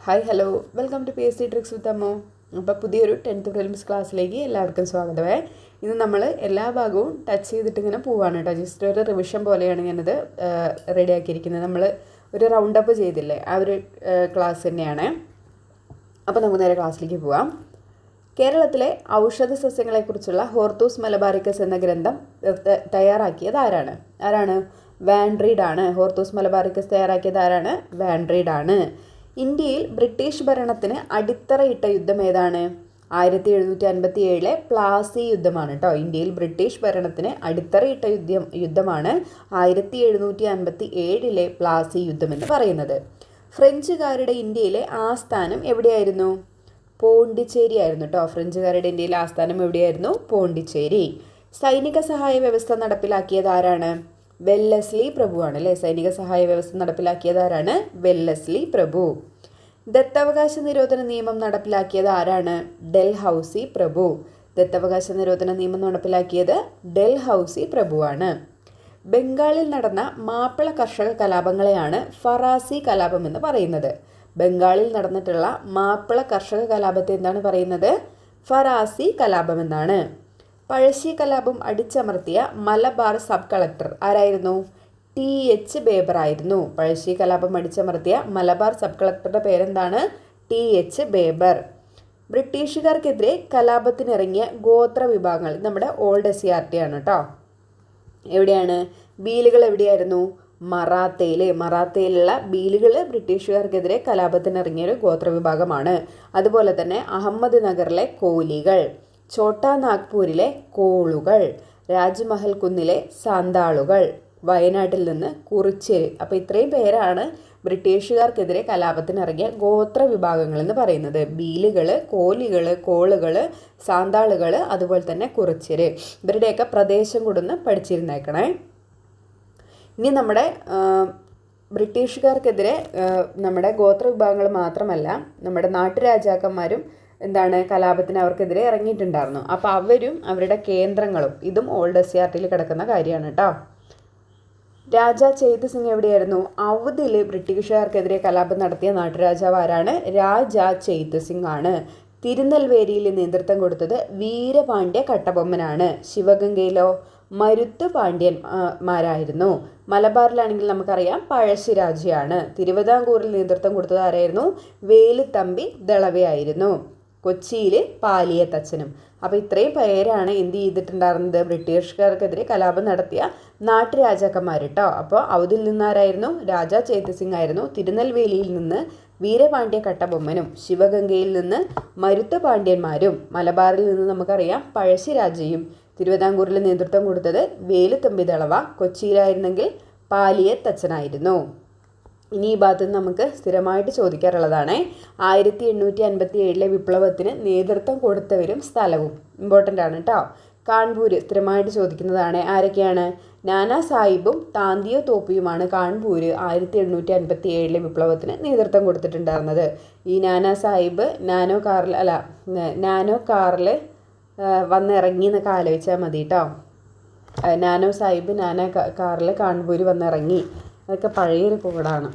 Hi hello welcome to P S C tricks with അമ്മോ. അപ്പോൾ പുതിയൊരു 10th പ്രിലിംസ് ക്ലാസ്സിലേക്ക് എല്ലാവർക്കും സ്വാഗതമേ. ഇന്ന് നമ്മൾ എല്ലാ ഭാഗവും ടച്ച് ചെയ്തിട്ട് ഇങ്ങനെ പോവാണ് കേട്ടോ. ജസ്റ്റ് ഒരു റിവിഷൻ പോലെയാണ് ഞാനിത് റെഡിയാക്കിയിരിക്കുന്നത്. നമ്മൾ ഒരു റൗണ്ട് അപ്പ് ചെയ്തില്ലേ, ആ ഒരു ക്ലാസ് തന്നെയാണ്. അപ്പോൾ നമുക്ക് നേരെ ക്ലാസ്സിലേക്ക് പോവാം. കേരളത്തിലെ ഔഷധ സസ്യങ്ങളെക്കുറിച്ചുള്ള ഹോർത്തൂസ് മലബാറിക്കസ് എന്ന ഗ്രന്ഥം തയ്യാറാക്കിയത് ആരാണ്? വാൻ റീഡ് ആണ്. ഹോർത്തൂസ് മലബാറിക്കസ് തയ്യാറാക്കിയത് ആരാണ്? വാൻ റീഡ് ആണ്. ഇന്ത്യയിൽ ബ്രിട്ടീഷ് ഭരണത്തിന് അടിത്തറയിട്ട യുദ്ധം ഏതാണ്? 1757 പ്ലാസി യുദ്ധമാണ് കേട്ടോ. ഇന്ത്യയിൽ ബ്രിട്ടീഷ് ഭരണത്തിന് അടിത്തറയിട്ട യുദ്ധമാണ് 1757 പ്ലാസി യുദ്ധം എന്ന് പറയുന്നത്. ഫ്രഞ്ചുകാരുടെ ഇന്ത്യയിലെ ആസ്ഥാനം എവിടെയായിരുന്നു? പോണ്ടിച്ചേരി ആയിരുന്നു കേട്ടോ. ഫ്രഞ്ചുകാരുടെ ഇന്ത്യയിലെ ആസ്ഥാനം എവിടെയായിരുന്നു? പോണ്ടിച്ചേരി. സൈനിക സഹായ വ്യവസ്ഥ നടപ്പിലാക്കിയത് ആരാണ്? വെല്ലസ്ലി പ്രഭു ആണ് അല്ലേ. സൈനിക സഹായ വ്യവസ്ഥ നടപ്പിലാക്കിയത് ആരാണ്? വെല്ലസ്ലി പ്രഭു. ദത്തവകാശ നിരോധന നിയമം നടപ്പിലാക്കിയത് ആരാണ്? ഡൽഹൌസി പ്രഭു. ദത്തവകാശ നിരോധന നിയമം നടപ്പിലാക്കിയത് ഡൽഹൌസി പ്രഭുവാണ്. ബംഗാളിൽ നടന്ന മാപ്പിള കർഷക കലാപങ്ങളെയാണ് ഫറാസി കലാപം എന്ന് പറയുന്നത്. ബംഗാളിൽ നടന്നിട്ടുള്ള മാപ്പിള കർഷക കലാപത്തെ എന്താണ് പറയുന്നത്? ഫറാസി കലാപം എന്നാണ്. പഴശ്ശി കലാപം അടിച്ചമർത്തിയ മലബാർ സബ് കളക്ടർ ആരായിരുന്നു? TH ബേബർ ആയിരുന്നു. പഴശ്ശി കലാപം അടിച്ചമർത്തിയ മലബാർ സബ് കളക്ടറുടെ പേരെന്താണ്? TH ബേബർ. ബ്രിട്ടീഷുകാർക്കെതിരെ കലാപത്തിനിറങ്ങിയ ഗോത്ര വിഭാഗങ്ങൾ നമ്മുടെ ഓൾഡ് SCERT ആണ് കേട്ടോ. എവിടെയാണ്? ബീലുകൾ എവിടെയായിരുന്നു? മറാത്തയിലുള്ള ബീലുകൾ ബ്രിട്ടീഷുകാർക്കെതിരെ കലാപത്തിനിറങ്ങിയ ഒരു ഗോത്രവിഭാഗമാണ്. അതുപോലെ തന്നെ അഹമ്മദ് നഗറിലെ കോലികൾ, ഛോട്ടാ നാഗ്പൂരിലെ കോളുകൾ, രാജ്മഹൽ കുന്നിലെ സാന്താളുകൾ, വയനാട്ടിൽ നിന്ന് കുറിച്യര്. അപ്പോൾ ഇത്രയും പേരാണ് ബ്രിട്ടീഷുകാർക്കെതിരെ കലാപത്തിനിറങ്ങിയ ഗോത്ര വിഭാഗങ്ങൾ എന്ന് പറയുന്നത്. ബീലുകൾ, കോലികൾ, കോളുകൾ, സാന്താളുകൾ, അതുപോലെ തന്നെ കുറിച്യര്. ഇവരുടെയൊക്കെ പ്രദേശം കൊടുന്ന് പഠിച്ചിരുന്നേക്കണേ. ഇനി നമ്മുടെ ബ്രിട്ടീഷുകാർക്കെതിരെ നമ്മുടെ ഗോത്ര വിഭാഗങ്ങൾ മാത്രമല്ല, നമ്മുടെ നാട്ടുരാജാക്കന്മാരും കലാപത്തിന് അവർക്കെതിരെ ഇറങ്ങിയിട്ടുണ്ടായിരുന്നു. അപ്പോൾ അവരും അവരുടെ കേന്ദ്രങ്ങളും ഇതും ഓൾഡ് SCERTയിൽ കിടക്കുന്ന കാര്യമാണ് കേട്ടോ. രാജാ ചെയ്ത് സിംഗ് എവിടെയായിരുന്നു? അവധിൽ ബ്രിട്ടീഷുകാർക്കെതിരെ കലാപം നടത്തിയ നാട്ടുരാജാവ് ആരാണ്? രാജാ ചെയ്ത് സിംഗ് ആണ്. തിരുനെൽവേലിയിൽ നേതൃത്വം കൊടുത്തത് വീരപാണ്ഡ്യ കട്ടബൊമ്മനാണ്. ശിവഗംഗയിലോ മരുത്ത് പാണ്ഡ്യന്മാരായിരുന്നു. മലബാറിലാണെങ്കിൽ നമുക്കറിയാം പഴശ്ശിരാജയാണ്. തിരുവിതാംകൂറിൽ നേതൃത്വം കൊടുത്തത് ആരായിരുന്നു? വേലുത്തമ്പി ദളവയായിരുന്നു. കൊച്ചിയിൽ പാലിയത്തച്ഛനും. അപ്പോൾ ഇത്രയും പേരാണ് എന്ത് ചെയ്തിട്ടുണ്ടായിരുന്നത്? ബ്രിട്ടീഷുകാർക്കെതിരെ കലാപം നടത്തിയ നാട്ടുരാജാക്കന്മാർ കേട്ടോ. അപ്പോൾ അവധിൽ നിന്നാരായിരുന്നു? രാജാ ചേത്ത് സിംഗ് ആയിരുന്നു. തിരുനെൽവേലിയിൽ നിന്ന് വീരപാണ്ഡ്യ കട്ടബൊമ്മനും, ശിവഗംഗയിൽ നിന്ന് മരുത്ത് പാണ്ഡ്യന്മാരും, മലബാറിൽ നിന്ന് നമുക്കറിയാം പഴശ്ശിരാജയും, തിരുവിതാംകൂറിൽ നേതൃത്വം കൊടുത്തത് വേലുത്തമ്പി ദളവ, കൊച്ചിയിലായിരുന്നെങ്കിൽ പാലിയത്തച്ഛനായിരുന്നു. ഇനി ഈ ഭാഗത്ത് നിന്ന് നമുക്ക് സ്ഥിരമായിട്ട് ചോദിക്കാറുള്ളതാണ് 1857 വിപ്ലവത്തിന് നേതൃത്വം കൊടുത്തവരും സ്ഥലവും. ഇമ്പോർട്ടൻ്റ് ആണ് കേട്ടോ. കാൺപൂർ സ്ഥിരമായിട്ട് ചോദിക്കുന്നതാണ്. ആരൊക്കെയാണ്? നാനാ സാഹിബും താന്തിയോ തോപ്പിയുമാണ് കാൺപൂർ 1857 വിപ്ലവത്തിന് നേതൃത്വം കൊടുത്തിട്ടുണ്ടായിരുന്നത്. ഈ നാനാ സാഹിബ് നാനോ കാറിൽ വന്നിറങ്ങി എന്നൊക്കെ ആലോചിച്ചാൽ മതി കേട്ടോ. നാനോ സാഹിബ് നാനാ കാറിൽ കാൺപൂർ വന്നിറങ്ങി. അതൊക്കെ പഴയൊരു കോഡാണ്.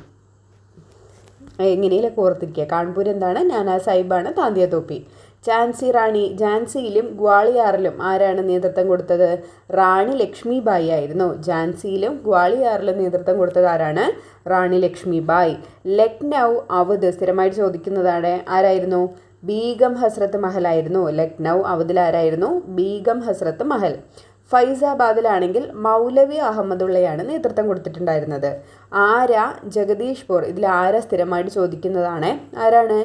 എങ്ങനെയൊക്കെ ഓർത്തിരിക്കുക. കാൺപൂർ എന്താണ്? നാനാ സാഹിബാണ്. താന്തിയ തോപ്പി. ഝാൻസി റാണി. ഝാൻസിയിലും ഗ്വാളിയാറിലും ആരാണ് നേതൃത്വം കൊടുത്തത്? റാണി ലക്ഷ്മിബായി ആയിരുന്നു. ഝാൻസിയിലും ഗ്വാളിയാറിലും നേതൃത്വം കൊടുത്തത് ആരാണ്? റാണി ലക്ഷ്മിബായി. ലക്നൗ അവധ് സ്ഥിരമായിട്ട് ചോദിക്കുന്നതാണ്. ആരായിരുന്നു? ബീഗം ഹസ്രത്ത് മഹൽ ആയിരുന്നു. ലക്നൗ അവധിൽ ആരായിരുന്നു? ബീഗം ഹസ്രത്ത് മഹൽ. ഫൈസാബാദിലാണെങ്കിൽ മൗലവി അഹമ്മദുള്ളയാണ് നേതൃത്വം കൊടുത്തിട്ടുണ്ടായിരുന്നത്. ജഗദീഷ്പൂർ ഇതിൽ സ്ഥിരമായിട്ട് ചോദിക്കുന്നതാണ്. ആരാണ്?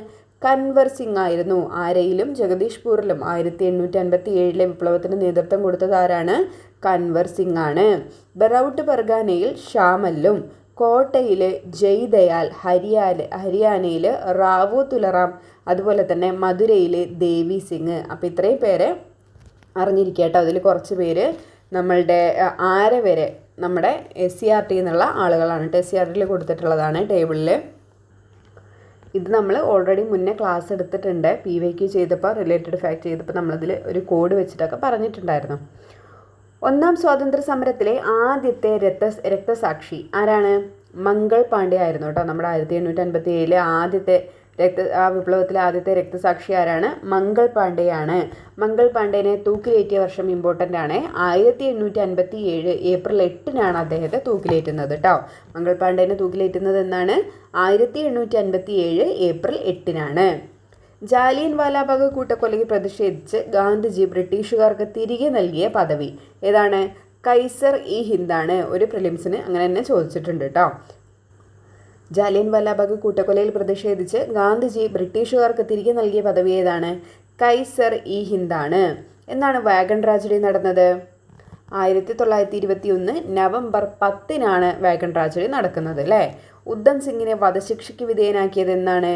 കൻവർ സിംഗ് ആയിരുന്നു. ആരയിലും ജഗദീഷ്പൂരിലും 1857 വിപ്ലവത്തിന് നേതൃത്വം കൊടുത്തത് ആരാണ്? കൻവർ സിംഗ് ആണ്. ബറൌട്ട് പർഗാനയിൽ ഷാമല്ലും, കോട്ടയിൽ ജയ്ദയാൽ, ഹരിയാനയിൽ റാവു തുലറാം, അതുപോലെ തന്നെ മധുരയിൽ ദേവി സിംഗ്. അപ്പോൾ ഇത്രയും പേര് അറിഞ്ഞിരിക്കുക കേട്ടോ. അതിൽ കുറച്ച് പേര് നമ്മളുടെ വരെ നമ്മുടെ SCERT എന്നുള്ള ആളുകളാണ്. SCERTയിൽ കൊടുത്തിട്ടുള്ളതാണ് ടേബിളിൽ. ഇത് നമ്മൾ ഓൾറെഡി മുന്നേ ക്ലാസ് എടുത്തിട്ടുണ്ട്. PYQ ചെയ്തപ്പോൾ റിലേറ്റഡ് ഫാക്ട് ചെയ്തപ്പോൾ നമ്മളതിൽ ഒരു കോഡ് വെച്ചിട്ടൊക്കെ പറഞ്ഞിട്ടുണ്ടായിരുന്നു. ഒന്നാം സ്വാതന്ത്ര്യ സമരത്തിലെ ആദ്യത്തെ രക്തസാക്ഷി ആരാണ്? മംഗൾ പാണ്ഡെ ആയിരുന്നു കേട്ടോ. നമ്മുടെ 1857 ആദ്യത്തെ ആ വിപ്ലവത്തിലെ ആദ്യത്തെ രക്തസാക്ഷി ആരാണ്? മംഗൾ പാണ്ഡെയാണ്. മംഗൾ പാണ്ഡെനെ തൂക്കിലേറ്റിയ വർഷം ഇമ്പോർട്ടൻ്റ് ആണ്. 1857 ഏപ്രിൽ 8-നാണ് അദ്ദേഹത്തെ തൂക്കിലേറ്റുന്നത് കേട്ടോ. മംഗൾ പാണ്ഡെനെ തൂക്കിലേറ്റുന്നത് എന്നാണ്? 1857 ഏപ്രിൽ 8-നാണ്. ജാലിയൻ വാലാബാഗ് കൂട്ടക്കൊലയ്ക്ക് പ്രതിഷേധിച്ച് ഗാന്ധിജി ബ്രിട്ടീഷുകാർക്ക് തിരികെ നൽകിയ പദവി ഏതാണ്? കൈസർ ഇ ഹിന്ദാണ്. ഒരു പ്രിലിംസിന് അങ്ങനെ തന്നെ ചോദിച്ചിട്ടുണ്ട് കേട്ടോ. ജാലിയൻ വാലാബാഗ് കൂട്ടക്കൊലയിൽ പ്രതിഷേധിച്ച് ഗാന്ധിജി ബ്രിട്ടീഷുകാർക്ക് തിരികെ നൽകിയ പദവി ഏതാണ്? കൈസർ ഇ ഹിന്ദാണ്. എന്നാണ് വാഗൺ ട്രാജഡി നടന്നത്? 1921 നവംബർ 10-നാണ് വാഗൺ ട്രാജഡി നടക്കുന്നത് അല്ലേ. ഉദ്ധം സിംഗിനെ വധശിക്ഷയ്ക്ക് വിധേയനാക്കിയത് എന്നാണ്?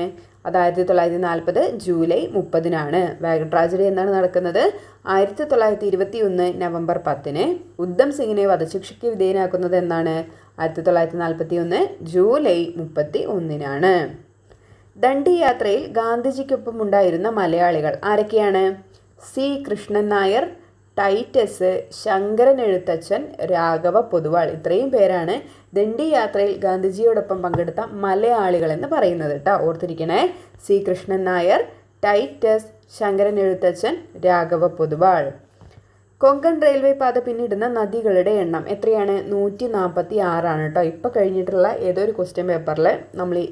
അത് 1940 ജൂലൈ 30-നാണ്. വാഗൺ ട്രാജഡി എന്നാണ് നടക്കുന്നത്? 1921 നവംബർ 10-ന്. ഉദ്ധം സിംഗിനെ വധശിക്ഷയ്ക്ക് വിധേയനാക്കുന്നത് എന്നാണ്? 1941 ജൂലൈ 31-നാണ്. ദണ്ഡി യാത്രയിൽ ഗാന്ധിജിക്കൊപ്പം ഉണ്ടായിരുന്ന മലയാളികൾ ആരൊക്കെയാണ്? C Krishnan Nair, Titus, Sankaran Ezhuthachan, Raghava Poduval. ഇത്രയും പേരാണ് ദണ്ഡി യാത്രയിൽ ഗാന്ധിജിയോടൊപ്പം പങ്കെടുത്ത മലയാളികൾ എന്ന് പറയുന്നത് കേട്ടോ. ഓർത്തിരിക്കണേ. C Krishnan Nair, Titus, Sankaran Ezhuthachan, Raghava Poduval. Konkan railway പാത പിന്നിടുന്ന നദികളുടെ എണ്ണം എത്രയാണ്? 146 കേട്ടോ. ഇപ്പോൾ കഴിഞ്ഞിട്ടുള്ള ഏതൊരു ക്വസ്റ്റ്യൻ പേപ്പറിൽ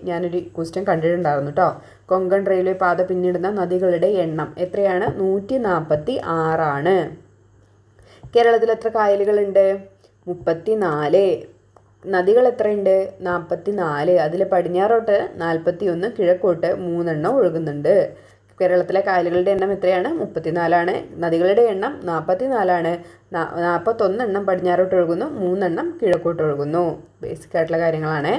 ഞാനൊരു ക്വസ്റ്റ്യൻ കണ്ടിട്ടുണ്ടായിരുന്നു കേട്ടോ. കൊങ്കൺ റെയിൽവേ പാത പിന്നിടുന്ന നദികളുടെ എണ്ണം എത്രയാണ്? 146. കേരളത്തിൽ എത്ര കായലുകളുണ്ട്? 34. നദികൾ എത്രയുണ്ട്? 44. അതിൽ പടിഞ്ഞാറോട്ട് 41, കിഴക്കോട്ട് 3 ഒഴുകുന്നുണ്ട്. കേരളത്തിലെ കായലുകളുടെ എണ്ണം എത്രയാണ്? 34. നദികളുടെ എണ്ണം 44. 41 പടിഞ്ഞാറോട്ട് ഒഴുകുന്നു, 3 കിഴക്കോട്ട് ഒഴുകുന്നു. ബേസിക് ആയിട്ടുള്ള കാര്യങ്ങളാണ്.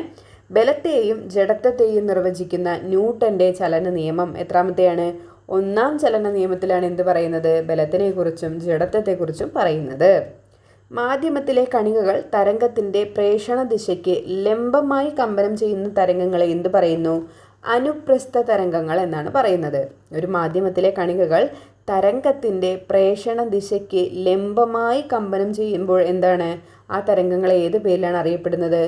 ബലത്തെയും ജഡത്വത്തെയും നിർവചിക്കുന്ന ന്യൂട്ടൻ്റെ ചലന നിയമം എത്രാമത്തെയാണ്? 1-ാം ചലന നിയമത്തിലാണ് എന്ത് പറയുന്നത്? ബലത്തിനെക്കുറിച്ചും ജഡത്വത്തെക്കുറിച്ചും പറയുന്നത്. മാധ്യമത്തിലെ കണികകൾ തരംഗത്തിൻ്റെ പ്രേഷണ ദിശയ്ക്ക് ലംബമായി കമ്പനം ചെയ്യുന്ന തരംഗങ്ങളെ എന്ത് പറയുന്നു? അനുപ്രസ്ഥ തരംഗങ്ങൾ എന്നാണ് പറയുന്നത്. ഒരു മാധ്യമത്തിലെ കണികകൾ തരംഗത്തിൻ്റെ പ്രേഷണ ദിശയ്ക്ക് ലംബമായി കമ്പനം ചെയ്യുമ്പോൾ എന്താണ്? ആ തരംഗങ്ങളെ ഏത് പേരിലാണ് അറിയപ്പെടുന്നത്?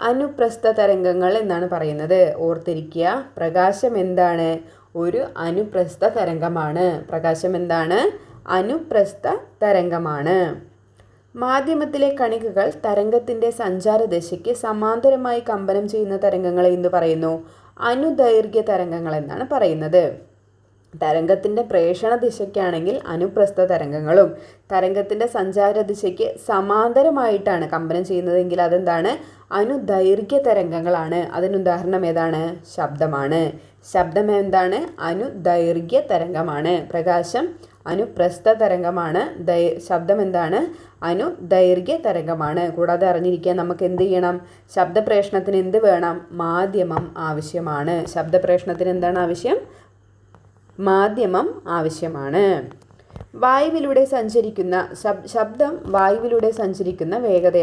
അനുപ്രസ്ഥ തരംഗങ്ങൾ എന്നാണ് പറയുന്നത്. ഓർത്തിരിക്കുക. പ്രകാശം എന്താണ്? ഒരു അനുപ്രസ്ഥ തരംഗമാണ്. പ്രകാശം എന്താണ്? അനുപ്രസ്ഥ തരംഗമാണ്. മാധ്യമത്തിലെ കണികകൾ തരംഗത്തിൻ്റെ സഞ്ചാരദിശയ്ക്ക് സമാന്തരമായി കമ്പനം ചെയ്യുന്ന തരംഗങ്ങളെ എന്ത് പറയുന്നു? അനുദൈർഘ്യ തരംഗങ്ങൾ എന്നാണ് പറയുന്നത്. തരംഗത്തിൻ്റെ പ്രേഷണ ദിശയ്ക്കാണെങ്കിൽ അനുപ്രസ്ഥ തരംഗങ്ങളും തരംഗത്തിൻ്റെ സഞ്ചാര ദിശയ്ക്ക് സമാന്തരമായിട്ടാണ് കമ്പനം ചെയ്യുന്നതെങ്കിൽ അതെന്താണ്? അനുദൈർഘ്യ തരംഗങ്ങളാണ്. അതിനുദാഹരണം ഏതാണ്? ശബ്ദമാണ്. ശബ്ദം എന്താണ്? അനുദൈർഘ്യ തരംഗമാണ്. പ്രകാശം അനുപ്രസ്ഥ തരംഗമാണ്. ശബ്ദം എന്താണ്? അനുദൈർഘ്യ തരംഗമാണ്. കൂടാതെ അറിഞ്ഞിരിക്കാൻ നമുക്ക് എന്ത് ചെയ്യണം? ശബ്ദപ്രേഷണത്തിന് എന്ത് വേണം? മാധ്യമം ആവശ്യമാണ്. ശബ്ദപ്രേഷണത്തിന് എന്താണ് ആവശ്യം? മാധ്യമം ആവശ്യമാണ്. വായുവിലൂടെ സഞ്ചരിക്കുന്ന ശബ്ദം വായുവിലൂടെ സഞ്ചരിക്കുന്ന വേഗത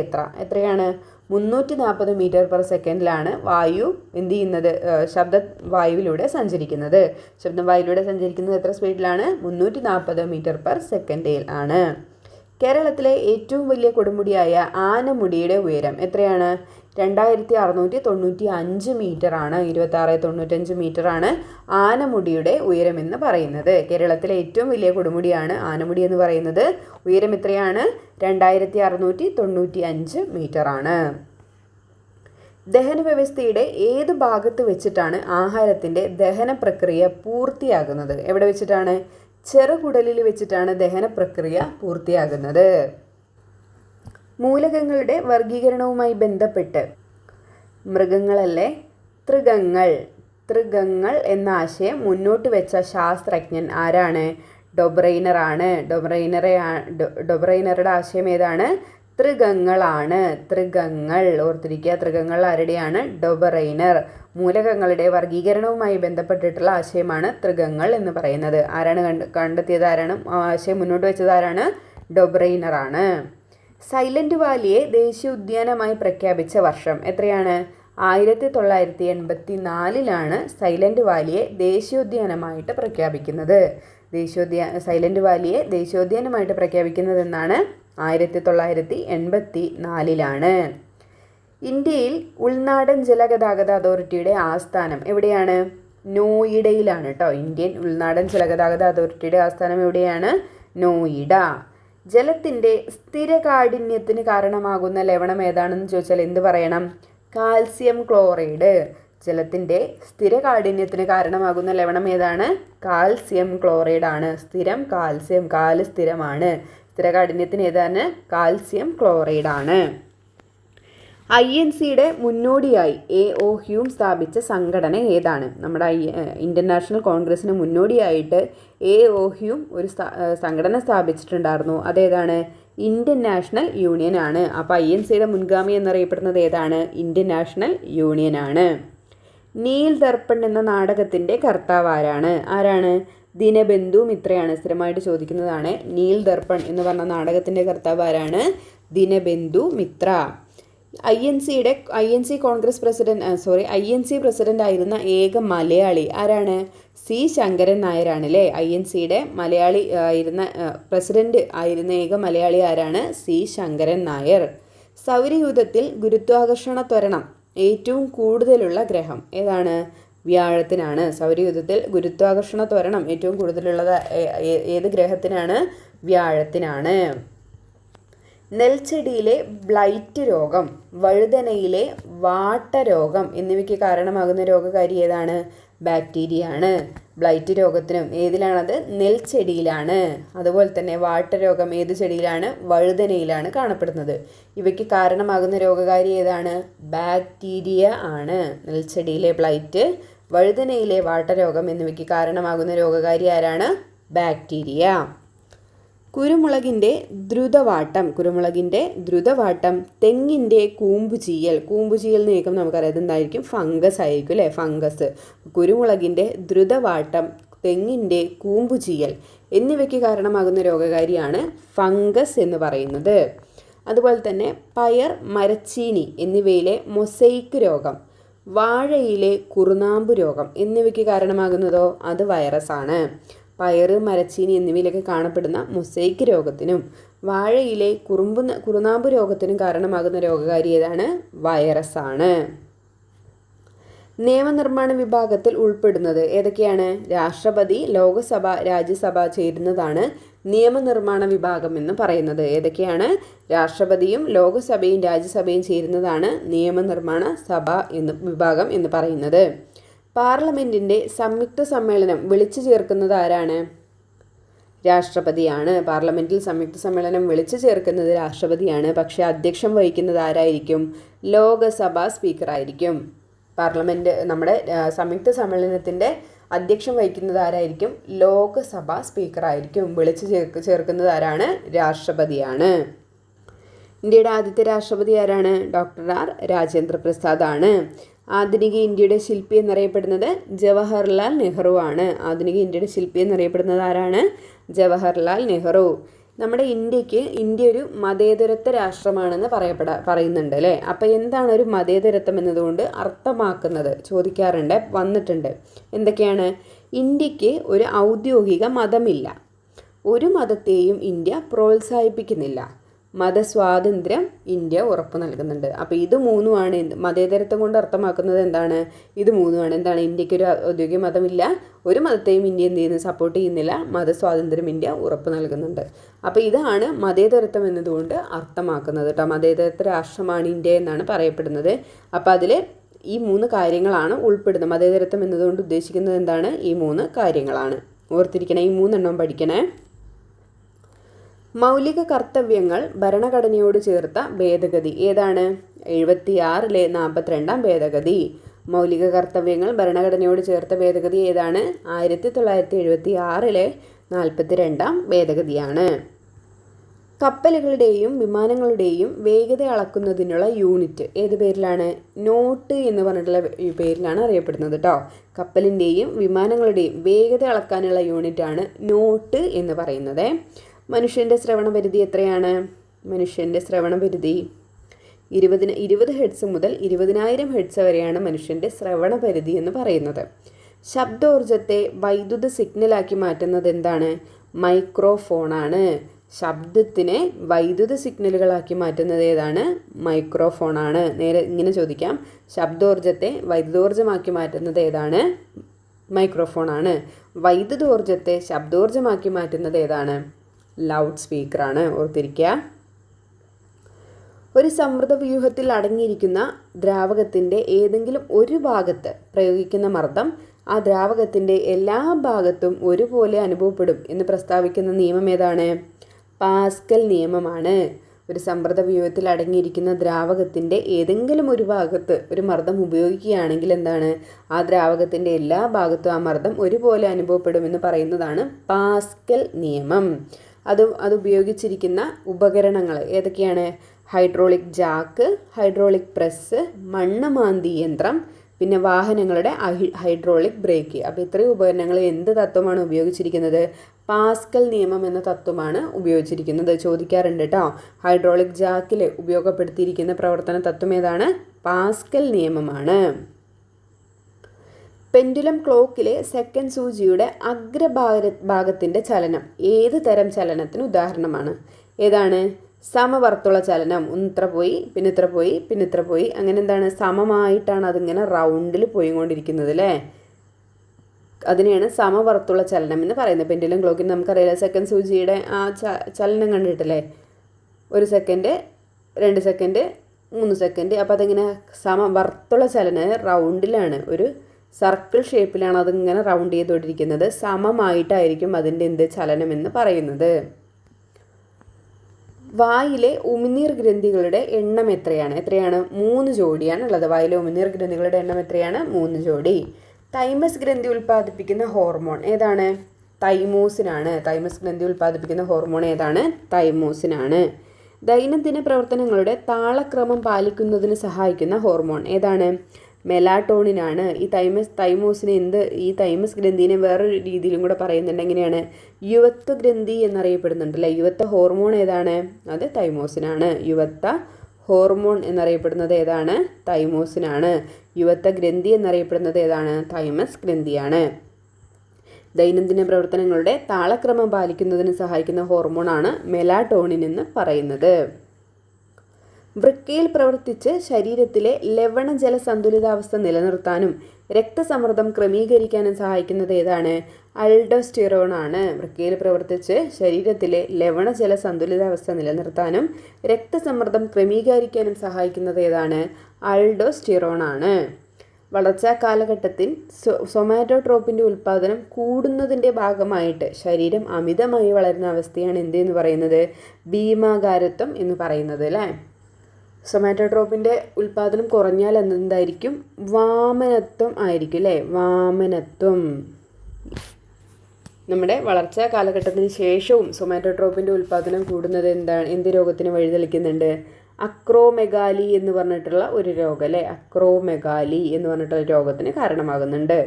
എത്രയാണ്? 340 മീറ്റർ/സെക്കൻഡിലാണ് വായു എന്ത് ചെയ്യുന്നത്? ശബ്ദം വായുവിലൂടെ സഞ്ചരിക്കുന്നത്. ശബ്ദം വായുവിലൂടെ സഞ്ചരിക്കുന്നത് എത്ര സ്പീഡിലാണ്? 340 മീറ്റർ/സെക്കൻഡിൽ ആണ്. കേരളത്തിലെ ഏറ്റവും വലിയ കൊടുമുടിയായ ആനമുടിയുടെ ഉയരം എത്രയാണ്? 2695 മീറ്ററാണ്. 2695 മീറ്ററാണ് ആനമുടിയുടെ ഉയരം എന്ന് പറയുന്നത്. കേരളത്തിലെ ഏറ്റവും വലിയ കൊടുമുടിയാണ് ആനമുടി എന്ന് പറയുന്നത്. ഉയരം എത്രയാണ്? 2695 മീറ്ററാണ്. ദഹന വ്യവസ്ഥയുടെ ഏത് ഭാഗത്ത് വെച്ചിട്ടാണ് ആഹാരത്തിൻ്റെ ദഹന പ്രക്രിയ പൂർത്തിയാകുന്നത്? എവിടെ വെച്ചിട്ടാണ്? ചെറുകുടലിൽ വെച്ചിട്ടാണ് ദഹന പ്രക്രിയ പൂർത്തിയാകുന്നത്. മൂലകങ്ങളുടെ വർഗീകരണവുമായി ബന്ധപ്പെട്ട് മൃഗങ്ങളല്ലേ തൃഗങ്ങൾ എന്ന ആശയം മുന്നോട്ട് വെച്ച ശാസ്ത്രജ്ഞൻ ആരാണ്? ഡൊബ്രൈനറാണ്. ഡൊബ്രൈനറുടെ ആശയം ഏതാണ്? തൃഗങ്ങളാണ്. തൃഗങ്ങൾ ഓർത്തിരിക്കുക. തൃഗങ്ങൾ ആരുടെയാണ്? ഡൊബ്രൈനർ. മൂലകങ്ങളുടെ വർഗീകരണവുമായി ബന്ധപ്പെട്ടിട്ടുള്ള ആശയമാണ് തൃഗങ്ങൾ എന്ന് പറയുന്നത്. ആരാണ് കണ്ടെത്തിയത്? ആരാണ് ആശയം മുന്നോട്ട് വെച്ചത്? ആരാണ്? ഡൊബ്രൈനറാണ്. സൈലന്റ് വാലിയെ ദേശീയ ഉദ്യാനമായി പ്രഖ്യാപിച്ച വർഷം എത്രയാണ്? 1984 സൈലന്റ് വാലിയെ ദേശീയോദ്യാനമായിട്ട് പ്രഖ്യാപിക്കുന്നത്. സൈലന്റ് വാലിയെ ദേശീയോദ്യാനമായിട്ട് പ്രഖ്യാപിക്കുന്നതെന്നാണ്? 1984. ഇന്ത്യയിൽ ഉൾനാടൻ ജലഗതാഗത അതോറിറ്റിയുടെ ആസ്ഥാനം എവിടെയാണ്? നോയിഡയിലാണ് കേട്ടോ. ഇന്ത്യൻ ഉൾനാടൻ ജലഗതാഗത അതോറിറ്റിയുടെ ആസ്ഥാനം എവിടെയാണ്? നോയിഡ. ജലത്തിൻ്റെ സ്ഥിരകാഠിന്യത്തിന് കാരണമാകുന്ന ലവണം ഏതാണെന്ന് ചോദിച്ചാൽ എന്ത് പറയണം? Calcium chloride. ജലത്തിൻ്റെ സ്ഥിരകാഠിന്യത്തിന് കാരണമാകുന്ന ലവണം ഏതാണ്? കാൽസ്യം ക്ലോറൈഡ് ആണ്. സ്ഥിരം കാൽസ്യം, കാല് സ്ഥിരമാണ്. സ്ഥിരകാഠിന്യത്തിന് ഏതാണ്? കാൽസ്യം ക്ലോറൈഡ് ആണ്. INCയുടെ മുന്നോടിയായി AO ഹ്യൂം സ്ഥാപിച്ച സംഘടന ഏതാണ്? നമ്മുടെ ഇന്ത്യൻ നാഷണൽ കോൺഗ്രസിന് മുന്നോടിയായിട്ട് AO ഹ്യൂം ഒരു സംഘടന സ്ഥാപിച്ചിട്ടുണ്ടായിരുന്നു. അതേതാണ്? ഇന്ത്യൻ നാഷണൽ യൂണിയൻ ആണ്. അപ്പോൾ INCയുടെ മുൻഗാമി എന്നറിയപ്പെടുന്നത് ഏതാണ്? ഇന്ത്യൻ നാഷണൽ യൂണിയൻ ആണ്. നീൽ ദർപ്പൺ എന്ന നാടകത്തിൻ്റെ കർത്താവ് ആരാണ്? ദിനബന്ധു മിത്രയാണ്. സ്ഥിരമായിട്ട് ചോദിക്കുന്നതാണ്. നീൽ ദർപ്പൺ എന്ന് പറഞ്ഞ നാടകത്തിൻ്റെ കർത്താവ് ആരാണ്? ദിനബന്ധു മിത്ര. INC പ്രസിഡന്റ് ആയിരുന്ന ഏക മലയാളി ആരാണ്? C ശങ്കരൻ നായരാണ് അല്ലേ. INCയുടെ മലയാളി ആയിരുന്ന പ്രസിഡന്റ് ആയിരുന്ന ഏക മലയാളി ആരാണ്? C ശങ്കരൻ നായർ. സൗരയൂഥത്തിൽ ഗുരുത്വാകർഷണ ത്വരണം ഏറ്റവും കൂടുതലുള്ള ഗ്രഹം ഏതാണ്? വ്യാഴത്തിനാണ്. സൗരയൂഥത്തിൽ ഗുരുത്വാകർഷണ ത്വരണം ഏറ്റവും കൂടുതലുള്ളത് ഏത് ഗ്രഹത്തിനാണ്? വ്യാഴത്തിനാണ്. നെൽച്ചെടിയിലെ ബ്ലൈറ്റ് രോഗം, വഴുതനയിലെ വാട്ടരോഗം എന്നിവയ്ക്ക് കാരണമാകുന്ന രോഗകാരി ഏതാണ്? ബാക്ടീരിയ ആണ്. ബ്ലൈറ്റ് രോഗത്തിനും ഏതിലാണത്? നെൽച്ചെടിയിലാണ്. അതുപോലെ തന്നെ വാട്ടരോഗം ഏത് ചെടിയിലാണ്? വഴുതനയിലാണ് കാണപ്പെടുന്നത്. ഇവയ്ക്ക് കാരണമാകുന്ന രോഗകാരി ഏതാണ്? ബാക്ടീരിയ ആണ്. നെൽച്ചെടിയിലെ ബ്ലൈറ്റ്, വഴുതനയിലെ വാട്ടരോഗം എന്നിവയ്ക്ക് കാരണമാകുന്ന രോഗകാരി ആരാണ്? ബാക്ടീരിയ. കുരുമുളകിൻ്റെ ദ്രുതവാട്ടം, തെങ്ങിൻ്റെ കൂമ്പുചീയൽ നീക്കം നമുക്കറിയാം. ഇതെന്തായിരിക്കും? ഫംഗസ് ആയിരിക്കും അല്ലേ. ഫംഗസ്. കുരുമുളകിൻ്റെ ദ്രുതവാട്ടം, തെങ്ങിൻ്റെ കൂമ്പുചീയൽ എന്നിവയ്ക്ക് കാരണമാകുന്ന രോഗകാരിയാണ് ഫംഗസ് എന്ന് പറയുന്നത്. അതുപോലെ തന്നെ പയർ, മരച്ചീനി എന്നിവയിലെ മൊസൈക്ക് രോഗം, വാഴയിലെ കുറുനാമ്പ് രോഗം എന്നിവയ്ക്ക് കാരണമാകുന്നതോ? അത് വൈറസാണ്. പയറ്, മരച്ചീനി എന്നിവയിലൊക്കെ കാണപ്പെടുന്ന മൊസൈക്ക് രോഗത്തിനും വാഴയിലെ കുറുനാമ്പ് രോഗത്തിനും കാരണമാകുന്ന രോഗകാരി ഏതാണ്? വൈറസാണ്. നിയമനിർമ്മാണ വിഭാഗത്തിൽ ഉൾപ്പെടുന്നത് ഏതൊക്കെയാണ്? രാഷ്ട്രപതി, ലോകസഭ, രാജ്യസഭ ചേരുന്നതാണ് നിയമനിർമ്മാണ വിഭാഗം എന്ന് പറയുന്നത്. ഏതൊക്കെയാണ്? രാഷ്ട്രപതിയും ലോകസഭയും രാജ്യസഭയും ചേരുന്നതാണ് നിയമനിർമ്മാണ വിഭാഗം എന്ന് പറയുന്നത്. പാർലമെൻറ്റിൻ്റെ സംയുക്ത സമ്മേളനം വിളിച്ചു ചേർക്കുന്നത് ആരാണ്? രാഷ്ട്രപതിയാണ്. പാർലമെൻറ്റിൽ സംയുക്ത സമ്മേളനം വിളിച്ചു ചേർക്കുന്നത് രാഷ്ട്രപതിയാണ്. പക്ഷേ അധ്യക്ഷം വഹിക്കുന്നത് ആരായിരിക്കും? ലോകസഭാ സ്പീക്കറായിരിക്കും. നമ്മുടെ സംയുക്ത സമ്മേളനത്തിൻ്റെ അധ്യക്ഷം വഹിക്കുന്നത് ആരായിരിക്കും? ലോകസഭാ സ്പീക്കറായിരിക്കും. വിളിച്ചു ചേർക്കുന്നത് ആരാണ്? രാഷ്ട്രപതിയാണ്. ഇന്ത്യയുടെ ആദ്യത്തെ രാഷ്ട്രപതി ആരാണ്? ഡോക്ടർ രാജേന്ദ്ര പ്രസാദ് ആണ്. ആധുനിക ഇന്ത്യയുടെ ശില്പി എന്നറിയപ്പെടുന്നത് ജവഹർലാൽ നെഹ്റു ആണ്. ആധുനിക ഇന്ത്യയുടെ ശില്പി എന്നറിയപ്പെടുന്നത് ആരാണ്? ജവഹർലാൽ നെഹ്റു. നമ്മുടെ ഇന്ത്യ ഒരു മതേതരത്വ രാഷ്ട്രമാണെന്ന് പറയുന്നുണ്ട് അല്ലേ. അപ്പോൾ എന്താണ് ഒരു മതേതരത്വം എന്നതുകൊണ്ട് അർത്ഥമാക്കുന്നത് ചോദിക്കാറുണ്ട്, വന്നിട്ടുണ്ട്. എന്തൊക്കെയാണ്? ഇന്ത്യക്ക് ഒരു ഔദ്യോഗിക മതമില്ല, ഒരു മതത്തെയും ഇന്ത്യ പ്രോത്സാഹിപ്പിക്കുന്നില്ല, മതസ്വാതന്ത്ര്യം ഇന്ത്യ ഉറപ്പു നൽകുന്നുണ്ട്. അപ്പോൾ ഇത് മൂന്നുമാണ് മതേതരത്വം കൊണ്ട് അർത്ഥമാക്കുന്നത്. എന്താണ്? ഇത് മൂന്നുമാണ്. എന്താണ്? ഇന്ത്യക്കൊരു ഔദ്യോഗിക മതമില്ല, ഒരു മതത്തെയും ഇന്ത്യ എന്ത് ചെയ്യുന്നു? സപ്പോർട്ട് ചെയ്യുന്നില്ല, മതസ്വാതന്ത്ര്യം ഇന്ത്യ ഉറപ്പു നൽകുന്നുണ്ട്. അപ്പോൾ ഇതാണ് മതേതരത്വം എന്നതുകൊണ്ട് അർത്ഥമാക്കുന്നത് കേട്ടോ. മതേതരത്വ രാഷ്ട്രമാണ് ഇന്ത്യ എന്നാണ് പറയപ്പെടുന്നത്. അപ്പോൾ അതിൽ ഈ 3 കാര്യങ്ങളാണ് ഉൾപ്പെടുന്നത്. മതേതരത്വം എന്നതുകൊണ്ട് ഉദ്ദേശിക്കുന്നത് എന്താണ്? ഈ 3 കാര്യങ്ങളാണ്. ഓർത്തിരിക്കണേ, ഈ 3 എണ്ണം പഠിക്കണേ. മൗലിക കർത്തവ്യങ്ങൾ ഭരണഘടനയോട് ചേർത്ത ഭേദഗതി ഏതാണ്? 76-ലെ 42-ാം ഭേദഗതി. മൗലിക കർത്തവ്യങ്ങൾ ഭരണഘടനയോട് ചേർത്ത ഭേദഗതി ഏതാണ്? 1976-ലെ 42-ാം ഭേദഗതിയാണ്. കപ്പലുകളുടെയും വിമാനങ്ങളുടെയും വേഗത അളക്കുന്നതിനുള്ള യൂണിറ്റ് ഏത് പേരിലാണ്? നോട്ട് എന്ന് പറഞ്ഞിട്ടുള്ള പേരിലാണ് അറിയപ്പെടുന്നത് കേട്ടോ. കപ്പലിൻ്റെയും വിമാനങ്ങളുടെയും വേഗത അളക്കാനുള്ള യൂണിറ്റാണ് നോട്ട് എന്ന് പറയുന്നത്. മനുഷ്യൻ്റെ ശ്രവണപരിധി എത്രയാണ്? മനുഷ്യൻ്റെ ശ്രവണപരിധി 20 ഹെർട്സ് മുതൽ 20,000 ഹെർട്സ് വരെയാണ് മനുഷ്യൻ്റെ ശ്രവണപരിധി എന്ന് പറയുന്നത്. ശബ്ദോർജ്ജത്തെ വൈദ്യുത സിഗ്നലാക്കി മാറ്റുന്നത് എന്താണ്? മൈക്രോഫോണാണ്. ശബ്ദത്തിനെ വൈദ്യുത സിഗ്നലുകളാക്കി മാറ്റുന്നത് ഏതാണ്? മൈക്രോഫോണാണ്. നേരെ ഇങ്ങനെ ചോദിക്കാം, ശബ്ദോർജ്ജത്തെ വൈദ്യുതോർജ്ജമാക്കി മാറ്റുന്നത് ഏതാണ്? മൈക്രോഫോണാണ്. വൈദ്യുതോർജ്ജത്തെ ശബ്ദോർജ്ജമാക്കി മാറ്റുന്നത് ഏതാണ്? ലൗഡ് സ്പീക്കറാണ്. ഓർത്തിരിക്കുക. ഒരു സമൃദ്ധ വ്യൂഹത്തിൽ അടങ്ങിയിരിക്കുന്ന ദ്രാവകത്തിൻ്റെ ഏതെങ്കിലും ഒരു ഭാഗത്ത് പ്രയോഗിക്കുന്ന മർദ്ദം ആ ദ്രാവകത്തിൻ്റെ എല്ലാ ഭാഗത്തും ഒരുപോലെ അനുഭവപ്പെടും എന്ന് പ്രസ്താവിക്കുന്ന നിയമം ഏതാണ്? പാസ്കൽ നിയമമാണ്. ഒരു സമൃദ്ധ വ്യൂഹത്തിൽ അടങ്ങിയിരിക്കുന്ന ദ്രാവകത്തിൻ്റെ ഏതെങ്കിലും ഒരു ഭാഗത്ത് ഒരു മർദ്ദം ഉപയോഗിക്കുകയാണെങ്കിൽ എന്താണ്? ആ ദ്രാവകത്തിൻ്റെ എല്ലാ ഭാഗത്തും ആ മർദ്ദം ഒരുപോലെ അനുഭവപ്പെടുമെന്ന് പറയുന്നതാണ് പാസ്കൽ നിയമം. അത് ഉപയോഗിച്ചിരിക്കുന്ന ഉപകരണങ്ങൾ ഏതൊക്കെയാണ്? ഹൈഡ്രോളിക് ജാക്ക്, ഹൈഡ്രോളിക് പ്രസ്, മണ്ണ് മാന്തി യന്ത്രം, പിന്നെ വാഹനങ്ങളുടെ ഹൈഡ്രോളിക് ബ്രേക്ക്. അപ്പോൾ ഇത്രയും ഉപകരണങ്ങൾ എന്ത് തത്വമാണ് ഉപയോഗിച്ചിരിക്കുന്നത്? പാസ്കൽ നിയമം എന്ന തത്വമാണ് ഉപയോഗിച്ചിരിക്കുന്നത്. ചോദിക്കാറുണ്ട് കേട്ടോ. ഹൈഡ്രോളിക് ജാക്കിൽ ഉപയോഗപ്പെടുത്തിയിരിക്കുന്ന പ്രവർത്തന തത്വം ഏതാണ്? പാസ്കൽ നിയമമാണ്. പെൻഡുലം ക്ലോക്കിലെ സെക്കൻഡ് സൂചിയുടെ അഗ്രഭാഗത്തിൻ്റെ ചലനം ഏത് തരം ചലനത്തിന് ഉദാഹരണമാണ്? ഏതാണ്? സമവർത്തുള ചലനം. ഇത്ര പോയി പിന്നെ ഇത്ര പോയി പിന്നെ ഇത്ര പോയി, അങ്ങനെ എന്താണ്? സമമായിട്ടാണ് അതിങ്ങനെ റൗണ്ടിൽ പോയിക്കൊണ്ടിരിക്കുന്നത് അല്ലേ? അതിനെയാണ് സമവർത്തുള ചലനം എന്ന് പറയുന്നത്. പെൻഡുലം ക്ലോക്കിന് നമുക്കറിയാം സെക്കൻഡ് സൂചിയുടെ ആ ചലനം കണ്ടിട്ടില്ലേ? 1 സെക്കൻഡ്, 2 സെക്കൻഡ്, 3 സെക്കൻഡ്. അപ്പോൾ അതിങ്ങനെ സമവർത്തുള ചലനം റൗണ്ടിലാണ്, ഒരു സർക്കിൾ ഷേപ്പിലാണ് അതിങ്ങനെ റൗണ്ട് ചെയ്തുകൊണ്ടിരിക്കുന്നത്. സമമായിട്ടായിരിക്കും അതിൻ്റെ ചലനം എന്ന് പറയുന്നത്. വായിലെ ഉമിനീർ ഗ്രന്ഥികളുടെ എണ്ണം എത്രയാണ്? 3 ജോഡിയാണ് ഉള്ളത്. വായിലെ ഉമിനീർ ഗ്രന്ഥികളുടെ എണ്ണം എത്രയാണ്? 3 ജോഡി. തൈമസ് ഗ്രന്ഥി ഉൽപ്പാദിപ്പിക്കുന്ന ഹോർമോൺ ഏതാണ്? തൈമോസിനാണ്. തൈമസ് ഗ്രന്ഥി ഉൽപ്പാദിപ്പിക്കുന്ന ഹോർമോൺ ഏതാണ്? തൈമോസിനാണ്. ദൈനംദിന പ്രവർത്തനങ്ങളുടെ താളക്രമം പാലിക്കുന്നതിന് സഹായിക്കുന്ന ഹോർമോൺ ഏതാണ്? മെലാട്ടോണിനാണ്. ഈ തൈമോസിനെ ഈ തൈമസ് ഗ്രന്ഥിനെ വേറൊരു രീതിയിലും കൂടെ പറയുന്നുണ്ട്. എങ്ങനെയാണ്? യുവത്വ ഗ്രന്ഥി എന്നറിയപ്പെടുന്നുണ്ടല്ലേ. യുവത്വ ഹോർമോൺ ഏതാണ്? അത് തൈമോസിനാണ്. യുവത്വ ഹോർമോൺ എന്നറിയപ്പെടുന്നത് ഏതാണ്? തൈമോസിനാണ്. യുവത്വ ഗ്രന്ഥി എന്നറിയപ്പെടുന്നത് ഏതാണ്? തൈമസ് ഗ്രന്ഥിയാണ്. ദൈനംദിന പ്രവർത്തനങ്ങളുടെ താളക്രമം പാലിക്കുന്നതിന് സഹായിക്കുന്ന ഹോർമോണാണ് മെലാട്ടോണിൻ എന്ന് പറയുന്നത്. വൃക്കയിൽ പ്രവർത്തിച്ച് ശരീരത്തിലെ ലവണജല സന്തുലിതാവസ്ഥ നിലനിർത്താനും രക്തസമ്മർദ്ദം ക്രമീകരിക്കാനും സഹായിക്കുന്നത് ഏതാണ്? അൾഡോസ്റ്റിറോൺ ആണ്. വൃക്കയിൽ പ്രവർത്തിച്ച് ശരീരത്തിലെ ലവണജല സന്തുലിതാവസ്ഥ നിലനിർത്താനും രക്തസമ്മർദ്ദം ക്രമീകരിക്കാനും സഹായിക്കുന്നത് ഏതാണ്? അൾഡോസ്റ്റിറോൺ ആണ്. വളർച്ചാ കാലഘട്ടത്തിൽ സൊമാറ്റോട്രോപ്പിൻ്റെ ഉൽപ്പാദനം കൂടുന്നതിൻ്റെ ഭാഗമായിട്ട് ശരീരം അമിതമായി വളരുന്ന അവസ്ഥയാണ് എന്തെന്ന് പറയുന്നത്? ഭീമാകാരത്വം എന്ന് പറയുന്നത് അല്ലേ? സൊമാറ്റോട്രോപ്പിൻ്റെ ഉൽപ്പാദനം കുറഞ്ഞാൽ എന്തായിരിക്കും? വാമനത്വം ആയിരിക്കും അല്ലേ? വാമനത്വം. നമ്മുടെ വളർച്ചാ കാലഘട്ടത്തിന് ശേഷവും സൊമാറ്റോട്രോപ്പിൻ്റെ ഉൽപ്പാദനം കൂടുന്നത് എന്ത് രോഗത്തിന് വഴിതെളിക്കുന്നുണ്ട്? അക്രോമെഗാലി എന്ന് പറഞ്ഞിട്ടുള്ള ഒരു രോഗം അല്ലേ? അക്രോമെഗാലി എന്ന് പറഞ്ഞിട്ടുള്ള രോഗത്തിന് കാരണമാകുന്നുണ്ട്.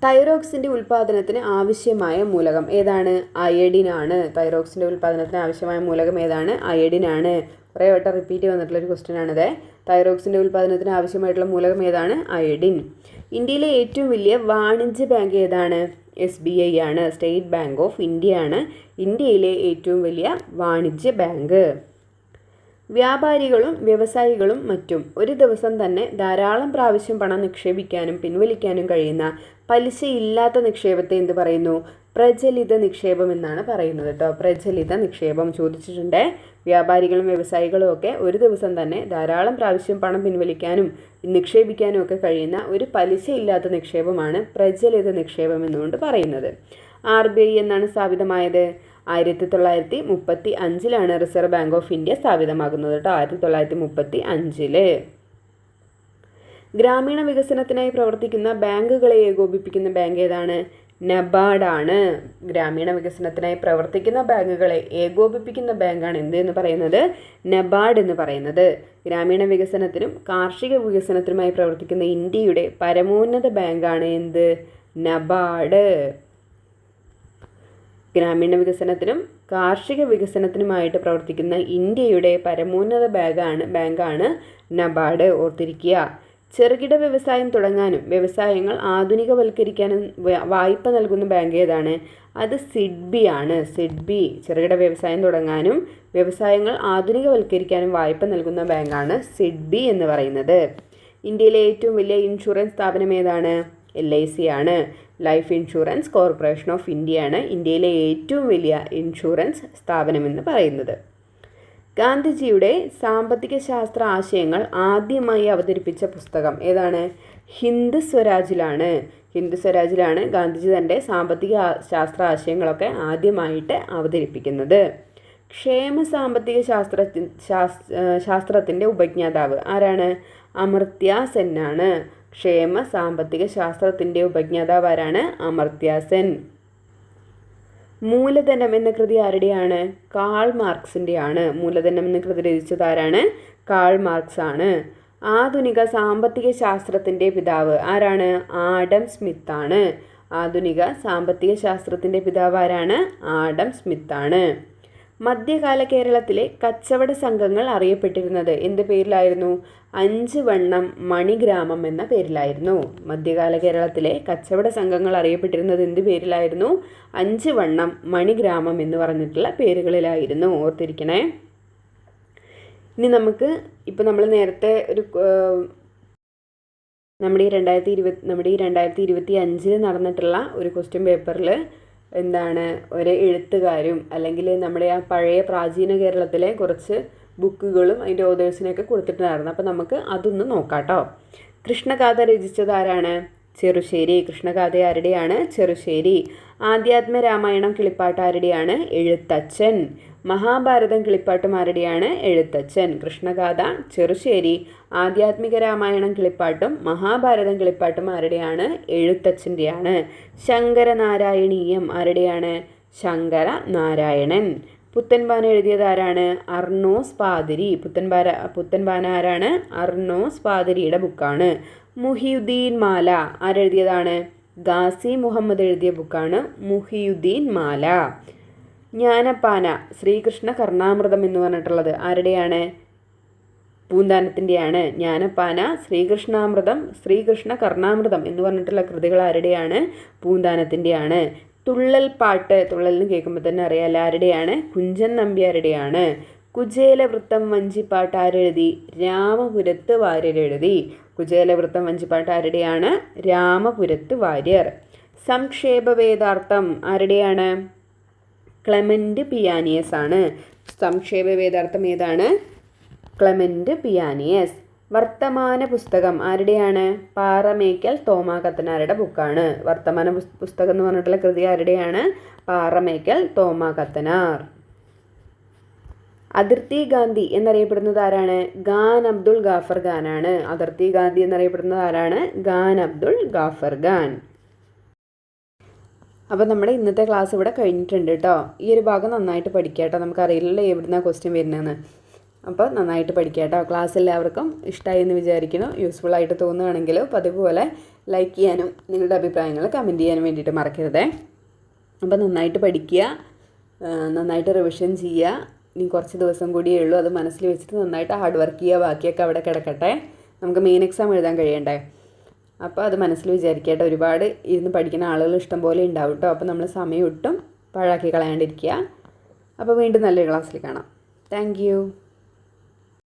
തൈറോക്സിൻ്റെ ഉൽപ്പാദനത്തിന് ആവശ്യമായ മൂലകം ഏതാണ്? അയഡിനാണ്. തൈറോക്സിൻ്റെ ഉൽപ്പാദനത്തിന് ആവശ്യമായ മൂലകം ഏതാണ്? അയഡിനാണ്. കുറേ വട്ടം റിപ്പീറ്റ് വന്നിട്ടുള്ളൊരു ക്വസ്റ്റ്യൻ ആണിത്. തൈറോക്സിൻ്റെ ഉൽപ്പാദനത്തിന് ആവശ്യമായിട്ടുള്ള മൂലകം ഏതാണ്? അയഡിൻ. ഇന്ത്യയിലെ ഏറ്റവും വലിയ വാണിജ്യ ബാങ്ക് ഏതാണ്? SBI ആണ്. സ്റ്റേറ്റ് ബാങ്ക് ഓഫ് ഇന്ത്യ ആണ് ഇന്ത്യയിലെ ഏറ്റവും വലിയ വാണിജ്യ ബാങ്ക്. വ്യാപാരികളും വ്യവസായികളും മറ്റും ഒരു ദിവസം തന്നെ ധാരാളം പ്രാവശ്യം പണം നിക്ഷേപിക്കാനും പിൻവലിക്കാനും കഴിയുന്ന പലിശയില്ലാത്ത നിക്ഷേപത്തെ എന്ത് പറയുന്നു? പ്രചലിത നിക്ഷേപം എന്നാണ് പറയുന്നത് കേട്ടോ. പ്രചലിത നിക്ഷേപം ചോദിച്ചിട്ടുണ്ട്. വ്യാപാരികളും വ്യവസായികളും ഒക്കെ ഒരു ദിവസം തന്നെ ധാരാളം പ്രാവശ്യം പണം പിൻവലിക്കാനും നിക്ഷേപിക്കാനും ഒക്കെ കഴിയുന്ന ഒരു പലിശയില്ലാത്ത നിക്ഷേപമാണ് പ്രചലിത നിക്ഷേപം എന്നുകൊണ്ട് പറയുന്നത്. RBI എന്നാണ് സ്ഥാപിതമായത്? 1935 റിസർവ് ബാങ്ക് ഓഫ് ഇന്ത്യ സ്ഥാപിതമാകുന്നത് കേട്ടോ. 1935. ഗ്രാമീണ വികസനത്തിനായി പ്രവർത്തിക്കുന്ന ബാങ്കുകളെ ഏകോപിപ്പിക്കുന്ന ബാങ്ക് ഏതാണ്? നബാർഡാണ്. ഗ്രാമീണ വികസനത്തിനായി പ്രവർത്തിക്കുന്ന ബാങ്കുകളെ ഏകോപിപ്പിക്കുന്ന ബാങ്കാണ് എന്ന് പറയുന്നത്? നബാർഡ് എന്ന് പറയുന്നത്. ഗ്രാമീണ വികസനത്തിനും കാർഷിക വികസനത്തിനുമായി പ്രവർത്തിക്കുന്ന ഇന്ത്യയുടെ പരമോന്നത ബാങ്കാണ് എന്ത്? നബാർഡ്. ഗ്രാമീണ വികസനത്തിനും കാർഷിക വികസനത്തിനുമായിട്ട് പ്രവർത്തിക്കുന്ന ഇന്ത്യയുടെ പരമോന്നത ബാങ്കാണ് നബാർഡ്. ഓർത്തിരിക്കുക. ചെറുകിട വ്യവസായം തുടങ്ങാനും വ്യവസായങ്ങൾ ആധുനികവൽക്കരിക്കാനും വായ്പ നൽകുന്ന ബാങ്ക് ഏതാണ്? അത് സിഡ്ബി ആണ്. സിഡ്ബി. ചെറുകിട വ്യവസായം തുടങ്ങാനും വ്യവസായങ്ങൾ ആധുനികവൽക്കരിക്കാനും വായ്പ നൽകുന്ന ബാങ്കാണ് സിഡ്ബി എന്ന് പറയുന്നത്. ഇന്ത്യയിലെ ഏറ്റവും വലിയ ഇൻഷുറൻസ് സ്ഥാപനം ഏതാണ്? LIC ആണ്. Life insurance corporation of India ആണ് ഇന്ത്യയിലെ ഏറ്റവും വലിയ ഇൻഷുറൻസ് സ്ഥാപനമെന്ന് പറയുന്നത്. ഗാന്ധിജിയുടെ സാമ്പത്തിക ശാസ്ത്ര ആശയങ്ങൾ ആദ്യമായി അവതരിപ്പിച്ച പുസ്തകം ഏതാണ്? ഹിന്ദ് സ്വരാജിലാണ് ഗാന്ധിജി തൻ്റെ സാമ്പത്തിക ശാസ്ത്ര ആശയങ്ങളൊക്കെ ആദ്യമായിട്ട് അവതരിപ്പിക്കുന്നത്. ക്ഷേമ സാമ്പത്തിക ശാസ്ത്രത്തിൻ്റെ ഉപജ്ഞാതാവ് ആരാണ്? അമർത്യ സെൻ ആണ്. ക്ഷേമ സാമ്പത്തിക ശാസ്ത്രത്തിൻ്റെ ഉപജ്ഞാതാവ് ആരാണ്? അമർത്യ സെൻ. മൂലധനം എന്ന കൃതി ആരുടെയാണ്? കാൾ മാർക്സിൻ്റെയാണ്. മൂലധനം എന്ന കൃതി രചിച്ചത് ആരാണ്? കാൾ മാർക്സ് ആണ്. ആധുനിക സാമ്പത്തിക ശാസ്ത്രത്തിൻ്റെ പിതാവ് ആരാണ്? ആഡം സ്മിത്ത് ആണ്. ആധുനിക സാമ്പത്തിക ശാസ്ത്രത്തിൻ്റെ പിതാവ് ആരാണ്? ആഡം സ്മിത്ത് ആണ്. മധ്യകാല കേരളത്തിലെ കച്ചവട സംഘങ്ങൾ അറിയപ്പെട്ടിരുന്നത് എന്ത് പേരിലായിരുന്നു? 5 വണ്ണം മണിഗ്രാമം എന്ന പേരിലായിരുന്നു. മധ്യകാല കേരളത്തിലെ കച്ചവട സംഘങ്ങൾ അറിയപ്പെട്ടിരുന്നത് എന്ത് പേരിലായിരുന്നു? 5 വണ്ണം മണിഗ്രാമം എന്ന് പറഞ്ഞിട്ടുള്ള പേരുകളിലായിരുന്നു. ഓർത്തിരിക്കണേ. ഇനി നമുക്ക് ഇപ്പോൾ നമ്മൾ നേരത്തെ നമ്മുടെ ഈ 2025 നടന്നിട്ടുള്ള ഒരു ക്വസ്റ്റ്യൻ പേപ്പറിൽ എന്താണ് ഒരു എഴുത്തുകാരും അല്ലെങ്കിൽ നമ്മുടെ ആ പഴയ പ്രാചീന കേരളത്തിലെ കുറച്ച് ബുക്കുകളും അതിൻ്റെ ഓതേഴ്സിനെയൊക്കെ കൊടുത്തിട്ടുണ്ടായിരുന്നു. അപ്പോൾ നമുക്ക് അതൊന്ന് നോക്കാം കേട്ടോ. കൃഷ്ണഗാഥ രചിച്ചത് ആരാണ്? ചെറുശ്ശേരി. കൃഷ്ണഗാഥ ആരുടെയാണ്? ചെറുശ്ശേരി. ആധ്യാത്മ രാമായണം കിളിപ്പാട്ട് ആരുടെയാണ്? എഴുത്തച്ഛൻ. മഹാഭാരതം കിളിപ്പാട്ടും ആരുടെയാണ്? എഴുത്തച്ഛൻ. കൃഷ്ണഗാഥ ചെറുശ്ശേരി. ആധ്യാത്മിക രാമായണം കിളിപ്പാട്ടും മഹാഭാരതം കിളിപ്പാട്ടും ആരുടെയാണ്? എഴുത്തച്ഛൻ്റെയാണ്. ശങ്കരനാരായണീയം ആരുടെയാണ്? ശങ്കരനാരായണൻ. പുത്തൻപാന എഴുതിയത് ആരാണ്? അർണോസ് പാതിരി. പുത്തൻപാന ആരാണ്? അർണോസ് പാതിരിയുടെ ബുക്കാണ്. മുഹിയുദ്ദീൻ മാല ആരെഴുതിയതാണ്? ഗാസി മുഹമ്മദ് എഴുതിയ ബുക്കാണ് മുഹിയുദ്ദീൻ മാല. ജ്ഞാനപ്പാന ശ്രീകൃഷ്ണ കർണാമൃതം എന്ന് പറഞ്ഞിട്ടുള്ളത് ആരുടെയാണ്? പൂന്താനത്തിൻ്റെയാണ്. ജ്ഞാനപ്പാന, ശ്രീകൃഷ്ണ കർണാമൃതം എന്ന് പറഞ്ഞിട്ടുള്ള കൃതികൾ ആരുടെയാണ്? പൂന്താനത്തിൻ്റെയാണ്. തുള്ളൽ പാട്ട്, തുള്ളൽ എന്ന് കേൾക്കുമ്പോൾ തന്നെ അറിയാമല്ലോ ആരുടെയാണ്? കുഞ്ചൻ നമ്പ്യാരുടെയാണ്. കുചേലവൃത്തം വഞ്ചിപ്പാട്ട് ആരെഴുതി? രാമപുരത്ത് വാര്യർ എഴുതി. കുചേലവൃത്തം വഞ്ചിപ്പാട്ട് ആരുടെയാണ്? രാമപുരത്ത് വാര്യർ. സംക്ഷേപ വേദാർത്ഥം ആരുടെയാണ്? ക്ലെമന്റ് പിയാനിയസ് ആണ്. സംക്ഷേപ വേദാർത്ഥം ഏതാണ്? ക്ലെമന്റ് പിയാനിയസ്. വർത്തമാന പുസ്തകം ആരുടെയാണ്? പാറമേക്കൽ തോമാ കത്തനാരുടെ ബുക്കാണ്. വർത്തമാന പുസ്തകം എന്ന് പറഞ്ഞിട്ടുള്ള കൃതി ആരുടെയാണ്? പാറമേക്കൽ തോമാ കത്തനാർ. അതിർത്തി ഗാന്ധി എന്നറിയപ്പെടുന്നത് ആരാണ്? ഖാൻ അബ്ദുൾ ഗാഫർ ഖാനാണ്. അതിർത്തി ഗാന്ധി എന്നറിയപ്പെടുന്നത് ആരാണ്? ഖാൻ അബ്ദുൾ ഗാഫർ ഖാൻ. അപ്പോൾ നമ്മുടെ ഇന്നത്തെ ക്ലാസ് ഇവിടെ കഴിഞ്ഞിട്ടുണ്ട് കേട്ടോ. ഈ ഒരു ഭാഗം നന്നായിട്ട് പഠിക്കുക കേട്ടോ. നമുക്കറിയില്ലല്ലോ എവിടുന്നാണ് ക്വസ്റ്റ്യൻ വരുന്നതെന്ന്. അപ്പോൾ നന്നായിട്ട് പഠിക്കുക കേട്ടോ. ക്ലാസ് എല്ലാവർക്കും ഇഷ്ടമായി എന്ന് വിചാരിക്കുന്നു. യൂസ്ഫുൾ ആയിട്ട് തോന്നുകയാണെങ്കിൽ പതിവ് പോലെ ലൈക്ക് ചെയ്യാനും നിങ്ങളുടെ അഭിപ്രായങ്ങൾ കമൻറ്റ് ചെയ്യാനും വേണ്ടിയിട്ട് മറക്കരുതേ. അപ്പോൾ നന്നായിട്ട് പഠിക്കുക, നന്നായിട്ട് റിവിഷൻ ചെയ്യുക. ഇനി കുറച്ച് ദിവസം കൂടിയേ ഉള്ളൂ. അത് മനസ്സിൽ വെച്ചിട്ട് നന്നായിട്ട് ഹാർഡ് വർക്ക് ചെയ്യുക. ബാക്കിയൊക്കെ അവിടെ കിടക്കട്ടെ. നമുക്ക് മെയിൻ എക്സാം എഴുതാൻ കഴിയണ്ടേ. അപ്പോൾ അത് മനസ്സിൽ വിചാരിക്കട്ടെ. ഒരുപാട് ഇരുന്ന് പഠിക്കുന്ന ആളുകൾ ഇഷ്ടം പോലെ ഉണ്ടാവും കേട്ടോ. അപ്പോൾ നമ്മൾ സമയം ഒട്ടും പാഴാക്കി കളയാണ്ടിരിക്കുക. അപ്പോൾ വീണ്ടും നല്ലൊരു ക്ലാസ്സിൽ കാണാം. Thank you.